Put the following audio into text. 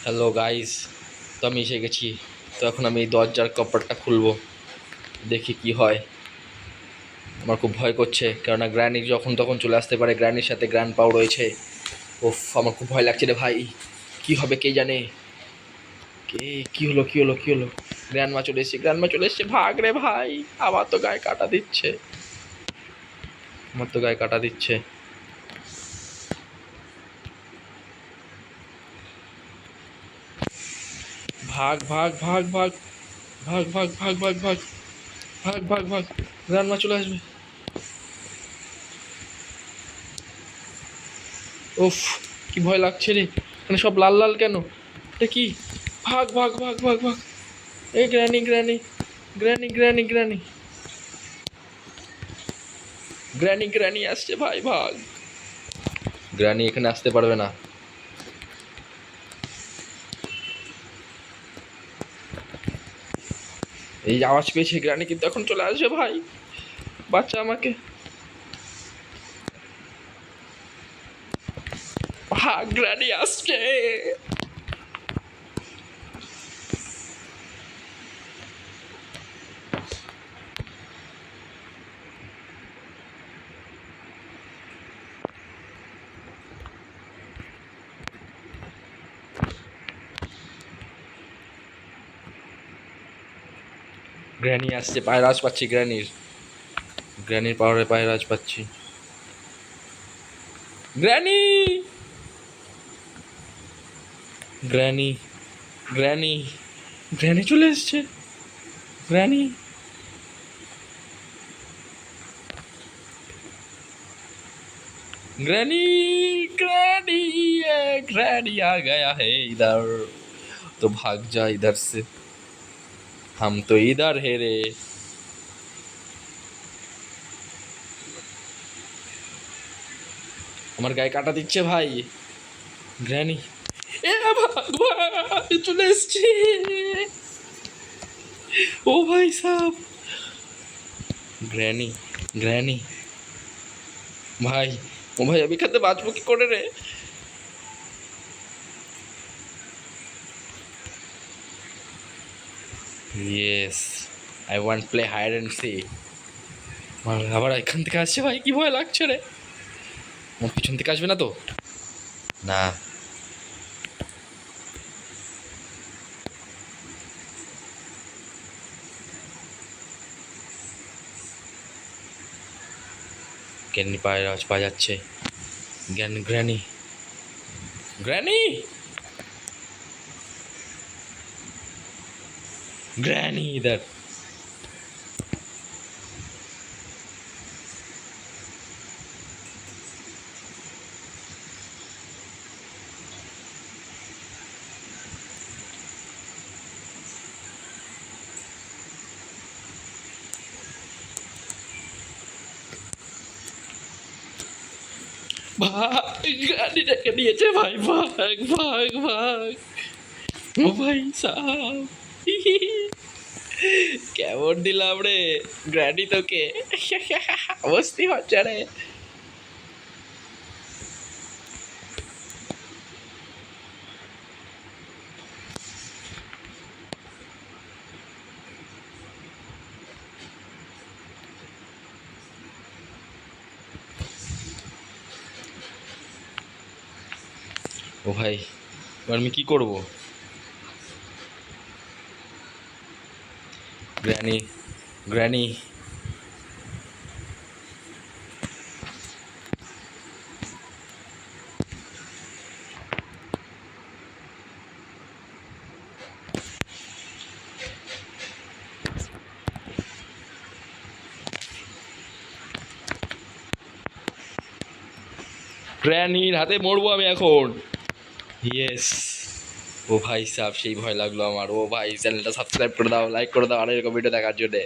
Hello guys, তো আমি এসে গেছি। তো এখন আমি এই দরজার কপাটটা খুলবো, দেখি কি হয়। আমার খুব ভয় করছে, কেননা গ্র্যানি যখন তখন চলে আসতে পারে। গ্র্যানির সাথে গ্র্যান্ড পাও রয়েছে। ওফ, আমার খুব ভয় লাগছে রে ভাই। কি হবে কে জানে। কি হলো। গ্র্যান্ডমা চলে এসছে, ভাগ রে ভাই। আমার তো গায়ে কাটা দিচ্ছে। ভাগ ভাগ ভাগ ভাগ ভাগ ভাগ ভাগ ভাগ ভাগ ভাগ ভাগ ভাগ গ্র্যান্ডমা চলে আসবে। উফ, কি ভয় লাগছে রে। মানে সব লাল লাল কেন, এটা কি? ভাগ ভাগ ভাগ ভাগ ভাগ। এই granny granny granny granny granny granny granny আসছে ভাই, ভাগ। গ্র্যানি এখানে আসতে পারবে না। এই আওয়াজ পেয়েছে, গ্র্যানি কিন্তু এখন চলে আসবে ভাই। বাচ্চা আমাকে। ভাগ, গ্র্যানি আসছে। গ্র্যানি আসছে, পায়ের আওয়াজ পাচ্ছি। গ্র্যানির পাওয়ারে পায়ের আওয়াজ পাচ্ছি। গ্র্যানি গ্র্যানি গ্র্যানি গ্র্যানি চলে এসছে। গ্র্যানি ग्रैनी ग्रैनी ये ग्रैनी आ गया है इधर। तो भाग जा इधर से, हम तो इधर है रे। আমার গায়ে কাটা দিচ্ছে ভাই গ্র্যানি। এ ভাগ ভাগ, চলে এসছে। ও ভাই সাব, গ্র্যানি গ্র্যানি ভাই। ও ভাই, আমি খেতে বাঁচবো কি করে রে। Yes, I want play hide and seek. আবার এখান থেকে আসছে ভাই, কি ভয় লাগছে রে। আমার পিছন থেকে আসবে না তো? না। গ্র্যানি পায়ের আওয়াজ পাওয়া যাচ্ছে। গ্র্যানি গ্র্যানি গ্র্যানি গ্র্যানি इधर। ভাগ, গাড়িটাকে নিয়েছে ভাই। ভাগ ভাগ ভাগ। ও ভাই সাব, কেমন দিলাম রে গ্র্যানি তোকে। অবস্থি হচ্ছে রে। ও ভাই, এবার আমি কি করবো? গ্র্যানি গ্র্যানি গ্র্যানির হাতে মরবো আমি এখন। ইয়েস। ও ভাই সাব, সেই ভয় লাগলো আমার। ও ভাই, চ্যানেলটা সাবস্ক্রাইব করে দাও, লাইক করে দাও আর এরকম ভিডিও দেখার জন্যে।